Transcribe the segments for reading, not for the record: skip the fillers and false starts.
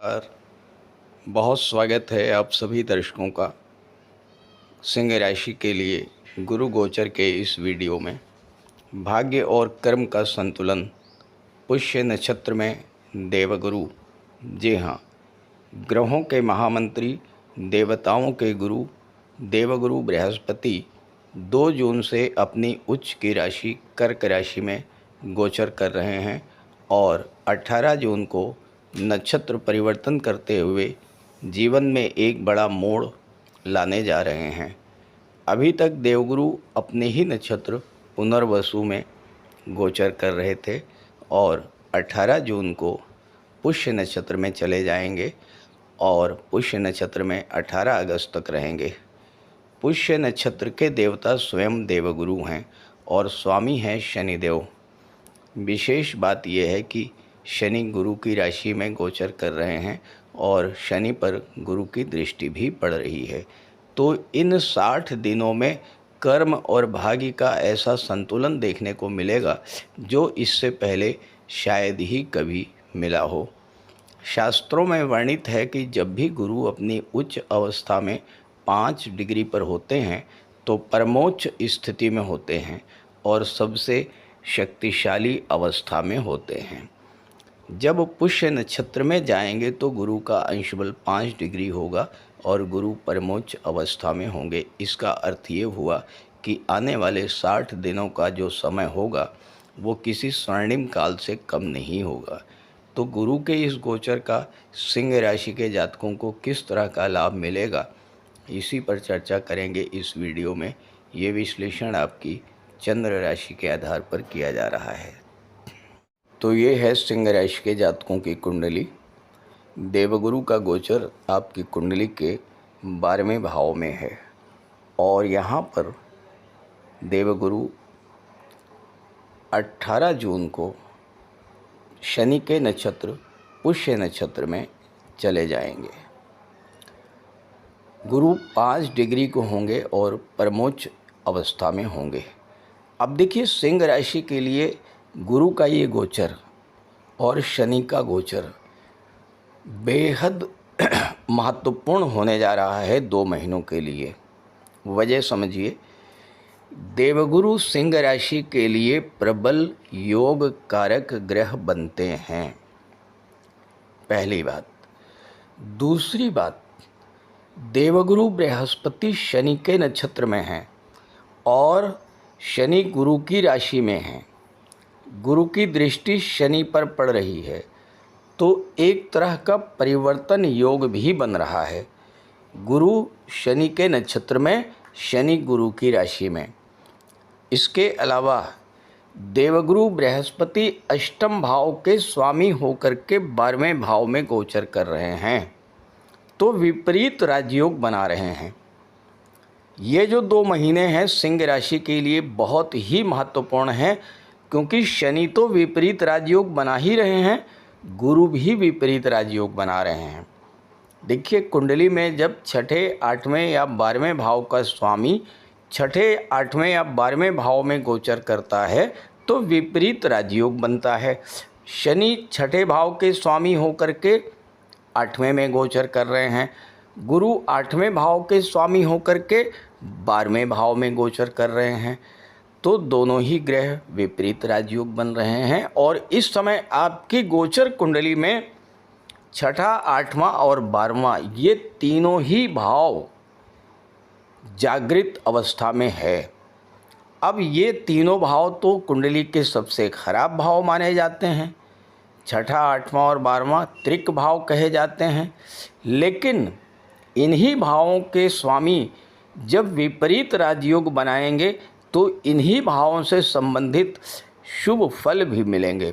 और बहुत स्वागत है आप सभी दर्शकों का सिंह राशि के लिए गुरु गोचर के इस वीडियो में। भाग्य और कर्म का संतुलन, पुष्य नक्षत्र में देवगुरु। जी हाँ, ग्रहों के महामंत्री, देवताओं के गुरु देवगुरु बृहस्पति 2 जून से अपनी उच्च की राशि कर्क राशि में गोचर कर रहे हैं और 18 जून को नक्षत्र परिवर्तन करते हुए जीवन में एक बड़ा मोड़ लाने जा रहे हैं। अभी तक देवगुरु अपने ही नक्षत्र पुनर्वसु में गोचर कर रहे थे और 18 जून को पुष्य नक्षत्र में चले जाएंगे और पुष्य नक्षत्र में 18 अगस्त तक रहेंगे। पुष्य नक्षत्र के देवता स्वयं देवगुरु हैं और स्वामी हैं शनिदेव। विशेष बात यह है कि शनि गुरु की राशि में गोचर कर रहे हैं और शनि पर गुरु की दृष्टि भी पड़ रही है। तो इन 60 दिनों में कर्म और भाग्य का ऐसा संतुलन देखने को मिलेगा जो इससे पहले शायद ही कभी मिला हो। शास्त्रों में वर्णित है कि जब भी गुरु अपनी उच्च अवस्था में 5 डिग्री पर होते हैं तो परमोच्च स्थिति में होते हैं और सबसे शक्तिशाली अवस्था में होते हैं। जब पुष्य नक्षत्र में जाएंगे तो गुरु का अंश बल 5 डिग्री होगा और गुरु परमोच्च अवस्था में होंगे। इसका अर्थ ये हुआ कि आने वाले 60 दिनों का जो समय होगा वो किसी स्वर्णिम काल से कम नहीं होगा। तो गुरु के इस गोचर का सिंह राशि के जातकों को किस तरह का लाभ मिलेगा, इसी पर चर्चा करेंगे इस वीडियो में। ये विश्लेषण आपकी चंद्र राशि के आधार पर किया जा रहा है। तो ये है सिंह राशि के जातकों की कुंडली। देवगुरु का गोचर आपकी कुंडली के 12वें भाव में है और यहाँ पर देवगुरु 18 जून को शनि के नक्षत्र पुष्य नक्षत्र में चले जाएंगे। गुरु 5 डिग्री को होंगे और परमोच्च अवस्था में होंगे। अब देखिए, सिंह राशि के लिए गुरु का ये गोचर और शनि का गोचर बेहद महत्वपूर्ण होने जा रहा है 2 महीनों के लिए। वजह समझिए, देवगुरु सिंह राशि के लिए प्रबल योग कारक ग्रह बनते हैं, पहली बात। दूसरी बात, देवगुरु बृहस्पति शनि के नक्षत्र में हैं और शनि गुरु की राशि में हैं। गुरु की दृष्टि शनि पर पड़ रही है, तो एक तरह का परिवर्तन योग भी बन रहा है। गुरु शनि के नक्षत्र में, शनि गुरु की राशि में। इसके अलावा देवगुरु बृहस्पति अष्टम भाव के स्वामी होकर के 12वें भाव में गोचर कर रहे हैं, तो विपरीत राजयोग बना रहे हैं। ये जो 2 महीने हैं सिंह राशि के लिए बहुत ही महत्वपूर्ण हैं, क्योंकि शनि तो विपरीत राजयोग बना ही रहे हैं, गुरु भी विपरीत राजयोग बना रहे हैं। देखिए, कुंडली में जब 6ठे, 8वें या 12वें भाव का स्वामी 6ठे, 8वें या 12वें भाव में गोचर करता है तो विपरीत राजयोग बनता है। शनि 6ठे भाव के स्वामी होकर के 8वें में गोचर कर रहे हैं, गुरु 8वें भाव के स्वामी होकर के 12वें भाव में गोचर कर रहे हैं, तो दोनों ही ग्रह विपरीत राजयोग बन रहे हैं। और इस समय आपकी गोचर कुंडली में 6ठा, 8वां और 12वां ये तीनों ही भाव जागृत अवस्था में है। अब ये तीनों भाव तो कुंडली के सबसे खराब भाव माने जाते हैं। 6ठा, 8वां और 12वां त्रिक भाव कहे जाते हैं, लेकिन इन्हीं भावों के स्वामी जब विपरीत राजयोग बनाएंगे तो इन्हीं भावों से संबंधित शुभ फल भी मिलेंगे।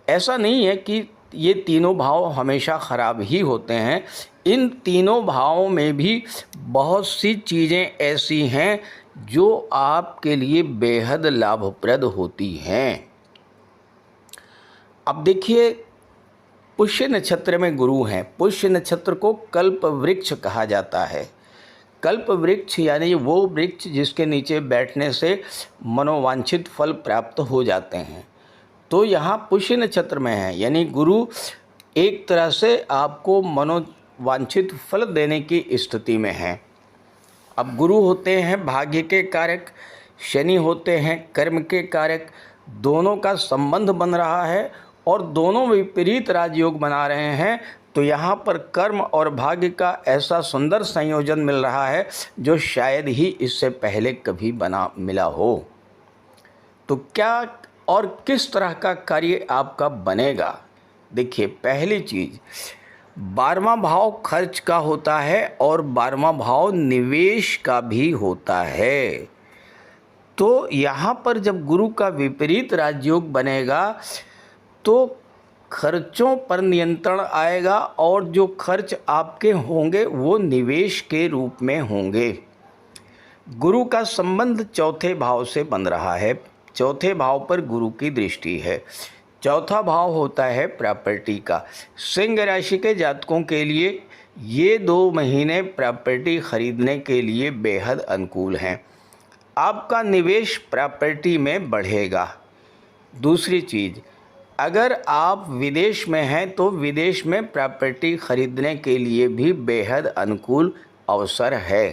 ऐसा नहीं है कि ये तीनों भाव हमेशा खराब ही होते हैं। इन तीनों भावों में भी बहुत सी चीज़ें ऐसी हैं जो आपके लिए बेहद लाभप्रद होती हैं। अब देखिए, पुष्य नक्षत्र में गुरु हैं। पुष्य नक्षत्र को कल्प वृक्ष कहा जाता है। कल्प वृक्ष यानी वो वृक्ष जिसके नीचे बैठने से मनोवांछित फल प्राप्त हो जाते हैं। तो यहाँ पुष्य नक्षत्र में है, यानी गुरु एक तरह से आपको मनोवांछित फल देने की स्थिति में हैं। अब गुरु होते हैं भाग्य के कारक, शनि होते हैं कर्म के कारक, दोनों का संबंध बन रहा है और दोनों विपरीत राजयोग बना रहे हैं। तो यहाँ पर कर्म और भाग्य का ऐसा सुंदर संयोजन मिल रहा है जो शायद ही इससे पहले कभी मिला हो। तो क्या और किस तरह का कार्य आपका बनेगा? देखिए, पहली चीज़, 12वां भाव खर्च का होता है और 12वां भाव निवेश का भी होता है। तो यहाँ पर जब गुरु का विपरीत राजयोग बनेगा तो खर्चों पर नियंत्रण आएगा और जो खर्च आपके होंगे वो निवेश के रूप में होंगे। गुरु का संबंध चौथे भाव से बन रहा है, चौथे भाव पर गुरु की दृष्टि है। चौथा भाव होता है प्रॉपर्टी का। सिंह राशि के जातकों के लिए ये 2 महीने प्रॉपर्टी खरीदने के लिए बेहद अनुकूल हैं। आपका निवेश प्रॉपर्टी में बढ़ेगा। दूसरी चीज़, अगर आप विदेश में हैं तो विदेश में प्रॉपर्टी खरीदने के लिए भी बेहद अनुकूल अवसर है,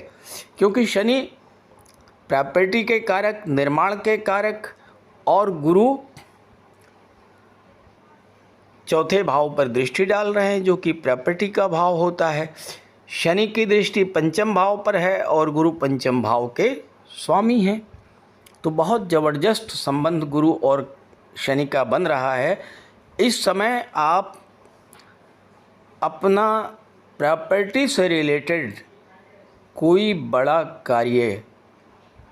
क्योंकि शनि प्रॉपर्टी के कारक, निर्माण के कारक और गुरु चौथे भाव पर दृष्टि डाल रहे हैं जो कि प्रॉपर्टी का भाव होता है। शनि की दृष्टि पंचम भाव पर है और गुरु पंचम भाव के स्वामी हैं। तो बहुत ज़बरदस्त संबंध गुरु और शनि का बन रहा है। इस समय आप अपना प्रॉपर्टी से रिलेटेड कोई बड़ा कार्य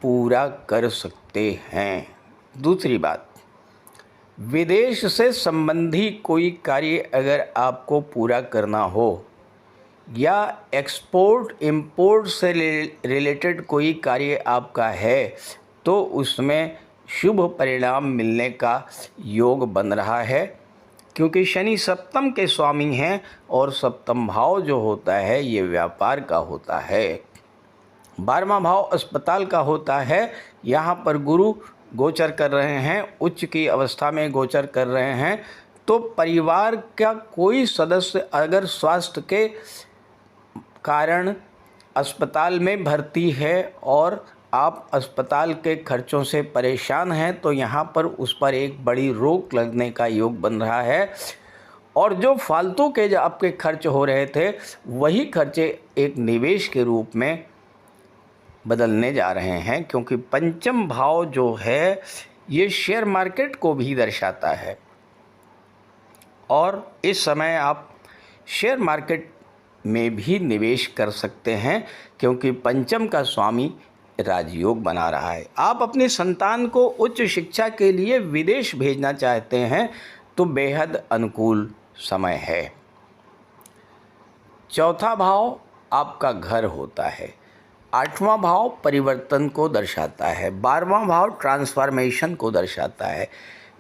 पूरा कर सकते हैं। दूसरी बात, विदेश से संबंधी कोई कार्य अगर आपको पूरा करना हो या एक्सपोर्ट इंपोर्ट से रिलेटेड कोई कार्य आपका है तो उसमें शुभ परिणाम मिलने का योग बन रहा है, क्योंकि शनि सप्तम के स्वामी हैं और सप्तम भाव जो होता है ये व्यापार का होता है। 12वां भाव अस्पताल का होता है। यहाँ पर गुरु गोचर कर रहे हैं, उच्च की अवस्था में गोचर कर रहे हैं। तो परिवार का कोई सदस्य अगर स्वास्थ्य के कारण अस्पताल में भर्ती है और आप अस्पताल के खर्चों से परेशान हैं तो यहाँ पर उस पर एक बड़ी रोक लगने का योग बन रहा है। और जो फालतू के जो आपके खर्च हो रहे थे वही खर्चे एक निवेश के रूप में बदलने जा रहे हैं, क्योंकि पंचम भाव जो है ये शेयर मार्केट को भी दर्शाता है और इस समय आप शेयर मार्केट में भी निवेश कर सकते हैं, क्योंकि पंचम का स्वामी राजयोग बना रहा है। आप अपनी संतान को उच्च शिक्षा के लिए विदेश भेजना चाहते हैं तो बेहद अनुकूल समय है। चौथा भाव आपका घर होता है, 8वां भाव परिवर्तन को दर्शाता है, 12वां भाव ट्रांसफॉर्मेशन को दर्शाता है।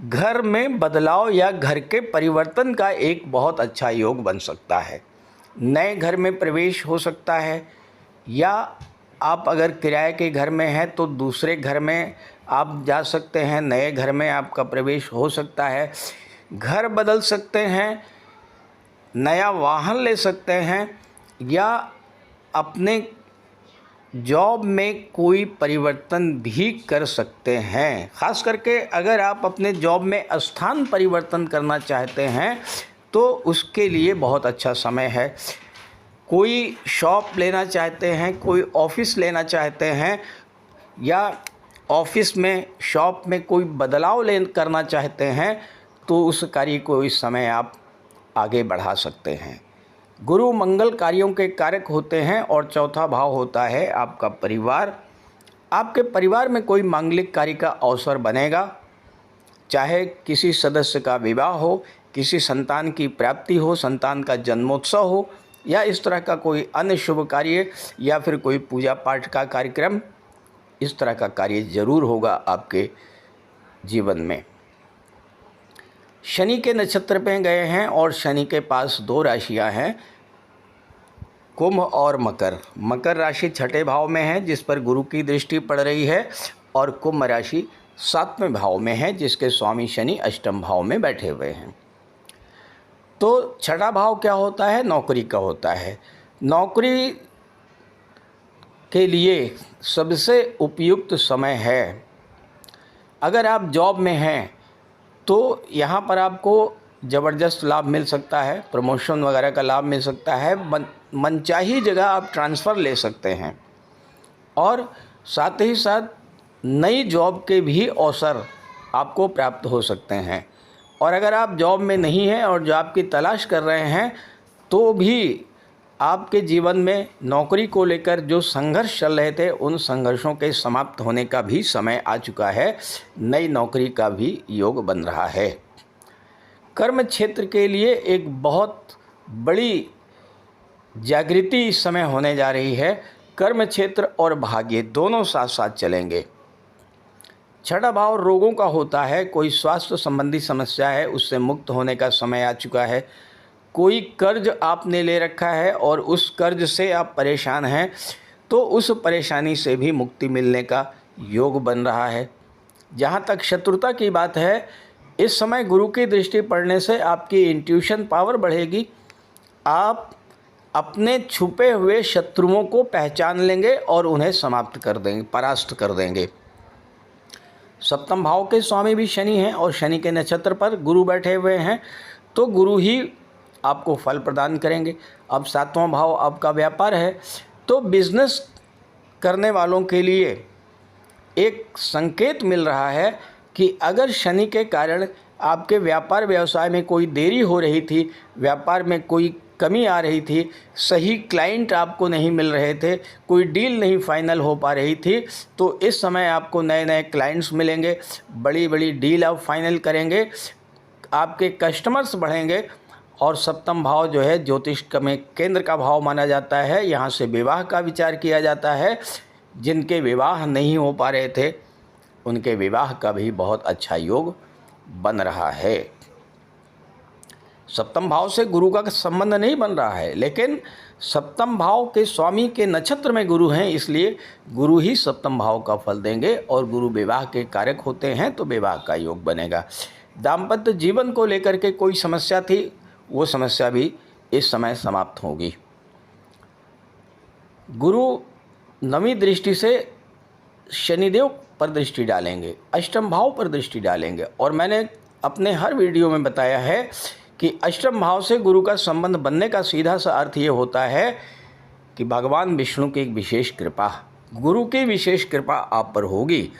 घर में बदलाव या घर के परिवर्तन का एक बहुत अच्छा योग बन सकता है। नए घर में प्रवेश हो सकता है या आप अगर किराए के घर में हैं तो दूसरे घर में आप जा सकते हैं, नए घर में आपका प्रवेश हो सकता है। घर बदल सकते हैं, नया वाहन ले सकते हैं या अपने जॉब में कोई परिवर्तन भी कर सकते हैं। ख़ास करके अगर आप अपने जॉब में स्थान परिवर्तन करना चाहते हैं तो उसके लिए बहुत अच्छा समय है। कोई शॉप लेना चाहते हैं, कोई ऑफ़िस लेना चाहते हैं या ऑफ़िस में शॉप में कोई बदलाव करना चाहते हैं तो उस कार्य को इस समय आप आगे बढ़ा सकते हैं। गुरु मंगल कार्यों के कारक होते हैं और चौथा भाव होता है आपका परिवार। आपके परिवार में कोई मांगलिक कार्य का अवसर बनेगा, चाहे किसी सदस्य का विवाह हो, किसी संतान की प्राप्ति हो, संतान का जन्मोत्सव हो या इस तरह का कोई अन्य शुभ कार्य या फिर कोई पूजा पाठ का कार्यक्रम, इस तरह का कार्य जरूर होगा आपके जीवन में। शनि के नक्षत्र पे गए हैं और शनि के पास 2 राशियां हैं, कुंभ और मकर। मकर राशि 6ठे भाव में है जिस पर गुरु की दृष्टि पड़ रही है और कुंभ राशि 7वें भाव में है जिसके स्वामी शनि 8म भाव में बैठे हुए हैं। तो छठा भाव क्या होता है? नौकरी का होता है। नौकरी के लिए सबसे उपयुक्त समय है। अगर आप जॉब में हैं तो यहाँ पर आपको ज़बरदस्त लाभ मिल सकता है, प्रमोशन वगैरह का लाभ मिल सकता है, मनचाही जगह आप ट्रांसफ़र ले सकते हैं और साथ ही साथ नई जॉब के भी अवसर आपको प्राप्त हो सकते हैं। और अगर आप जॉब में नहीं हैं और जॉब की तलाश कर रहे हैं तो भी आपके जीवन में नौकरी को लेकर जो संघर्ष चल रहे थे उन संघर्षों के समाप्त होने का भी समय आ चुका है। नई नौकरी का भी योग बन रहा है। कर्म क्षेत्र के लिए एक बहुत बड़ी जागृति इस समय होने जा रही है। कर्म क्षेत्र और भाग्य दोनों साथ साथ चलेंगे। छठा भाव रोगों का होता है। कोई स्वास्थ्य संबंधी समस्या है उससे मुक्त होने का समय आ चुका है। कोई कर्ज आपने ले रखा है और उस कर्ज से आप परेशान हैं तो उस परेशानी से भी मुक्ति मिलने का योग बन रहा है। जहाँ तक शत्रुता की बात है, इस समय गुरु की दृष्टि पड़ने से आपकी इंट्यूशन पावर बढ़ेगी। आप अपने छुपे हुए शत्रुओं को पहचान लेंगे और उन्हें समाप्त कर देंगे, परास्त कर देंगे। सप्तम भाव के स्वामी भी शनि हैं और शनि के नक्षत्र पर गुरु बैठे हुए हैं तो गुरु ही आपको फल प्रदान करेंगे। अब सातवां भाव आपका व्यापार है तो बिजनेस करने वालों के लिए एक संकेत मिल रहा है कि अगर शनि के कारण आपके व्यापार व्यवसाय में कोई देरी हो रही थी, व्यापार में कोई कमी आ रही थी, सही क्लाइंट आपको नहीं मिल रहे थे, कोई डील नहीं फाइनल हो पा रही थी, तो इस समय आपको नए नए क्लाइंट्स मिलेंगे, बड़ी बड़ी डील आप फाइनल करेंगे, आपके कस्टमर्स बढ़ेंगे। और सप्तम भाव जो है ज्योतिष में केंद्र का भाव माना जाता है। यहाँ से विवाह का विचार किया जाता है। जिनके विवाह नहीं हो पा रहे थे उनके विवाह का भी बहुत अच्छा योग बन रहा है। सप्तम भाव से गुरु का संबंध नहीं बन रहा है, लेकिन सप्तम भाव के स्वामी के नक्षत्र में गुरु हैं, इसलिए गुरु ही सप्तम भाव का फल देंगे और गुरु विवाह के कारक होते हैं तो विवाह का योग बनेगा। दाम्पत्य जीवन को लेकर के कोई समस्या थी, वो समस्या भी इस समय समाप्त होगी। गुरु नवीं दृष्टि से शनिदेव पर दृष्टि डालेंगे, अष्टम भाव पर दृष्टि डालेंगे। और मैंने अपने हर वीडियो में बताया है कि अष्टम भाव से गुरु का संबंध बनने का सीधा सा अर्थ ये होता है कि भगवान विष्णु की एक विशेष कृपा, गुरु की विशेष कृपा आप पर होगी।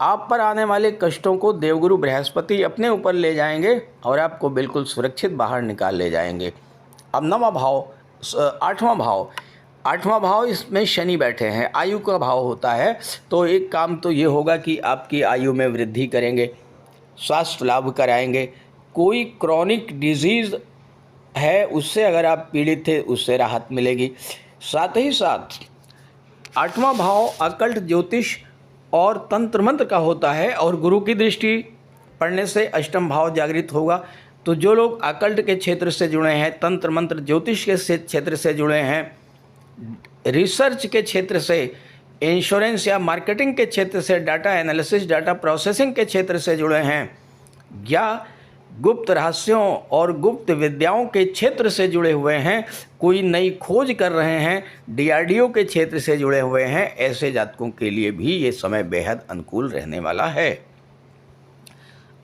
आप पर आने वाले कष्टों को देवगुरु बृहस्पति अपने ऊपर ले जाएंगे और आपको बिल्कुल सुरक्षित बाहर निकाल ले जाएंगे। अब नवा भाव, आठवां भाव इसमें शनि बैठे हैं, आयु का भाव होता है। तो एक काम तो ये होगा कि आपकी आयु में वृद्धि करेंगे, स्वास्थ्य लाभ कराएंगे। कोई क्रॉनिक डिजीज़ है उससे अगर आप पीड़ित थे उससे राहत मिलेगी। साथ ही साथ आठवां भाव अकल्ट ज्योतिष और तंत्र मंत्र का होता है और गुरु की दृष्टि पड़ने से अष्टम भाव जागृत होगा। तो जो लोग अकल्ट के क्षेत्र से जुड़े हैं, तंत्र मंत्र ज्योतिष के क्षेत्र से जुड़े हैं, रिसर्च के क्षेत्र से, इंश्योरेंस या मार्केटिंग के क्षेत्र से, डाटा एनालिसिस, डाटा प्रोसेसिंग के क्षेत्र से जुड़े हैं, या गुप्त रहस्यों और गुप्त विद्याओं के क्षेत्र से जुड़े हुए हैं, कोई नई खोज कर रहे हैं, डीआरडीओ के क्षेत्र से जुड़े हुए हैं, ऐसे जातकों के लिए भी ये समय बेहद अनुकूल रहने वाला है।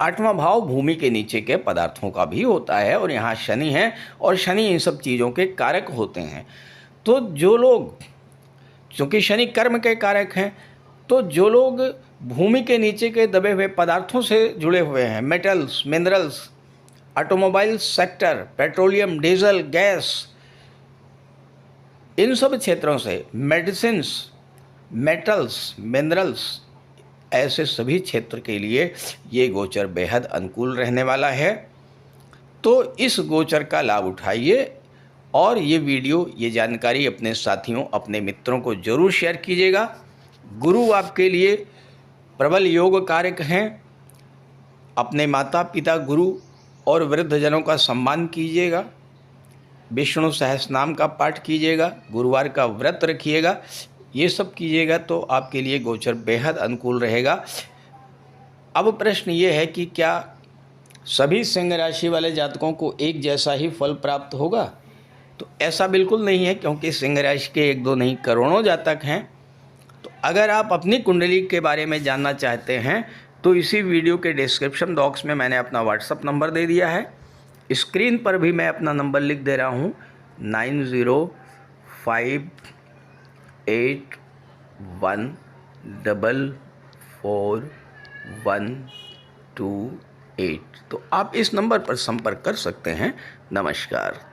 आठवां भाव भूमि के नीचे के पदार्थों का भी होता है और यहाँ शनि है और शनि इन सब चीज़ों के कारक होते हैं। तो जो लोग, चूँकि शनि कर्म के कारक हैं, तो जो लोग भूमि के नीचे के दबे हुए पदार्थों से जुड़े हुए हैं, metals, minerals, automobile sector, petroleum, diesel, gas, इन सब क्षेत्रों से, मेडिसिन्स, मेटल्स, मिनरल्स, ऐसे सभी क्षेत्र के लिए ये गोचर बेहद अनुकूल रहने वाला है। तो इस गोचर का लाभ उठाइए और ये वीडियो, ये जानकारी अपने साथियों, अपने मित्रों को ज़रूर शेयर कीजिएगा। गुरु आपके लिए प्रबल योग कारक हैं। अपने माता पिता, गुरु और वृद्धजनों का सम्मान कीजिएगा, विष्णु सहस्रनाम का पाठ कीजिएगा, गुरुवार का व्रत रखिएगा। ये सब कीजिएगा तो आपके लिए गोचर बेहद अनुकूल रहेगा। अब प्रश्न ये है कि क्या सभी सिंह राशि वाले जातकों को एक जैसा ही फल प्राप्त होगा? तो ऐसा बिल्कुल नहीं है, क्योंकि सिंह राशि के एक दो नहीं करोड़ों जातक हैं। तो अगर आप अपनी कुंडली के बारे में जानना चाहते हैं तो इसी वीडियो के डिस्क्रिप्शन बॉक्स में मैंने अपना व्हाट्सअप नंबर दे दिया है। स्क्रीन पर भी मैं अपना नंबर लिख दे रहा हूँ 9058144128। तो आप इस नंबर पर संपर्क कर सकते हैं। नमस्कार।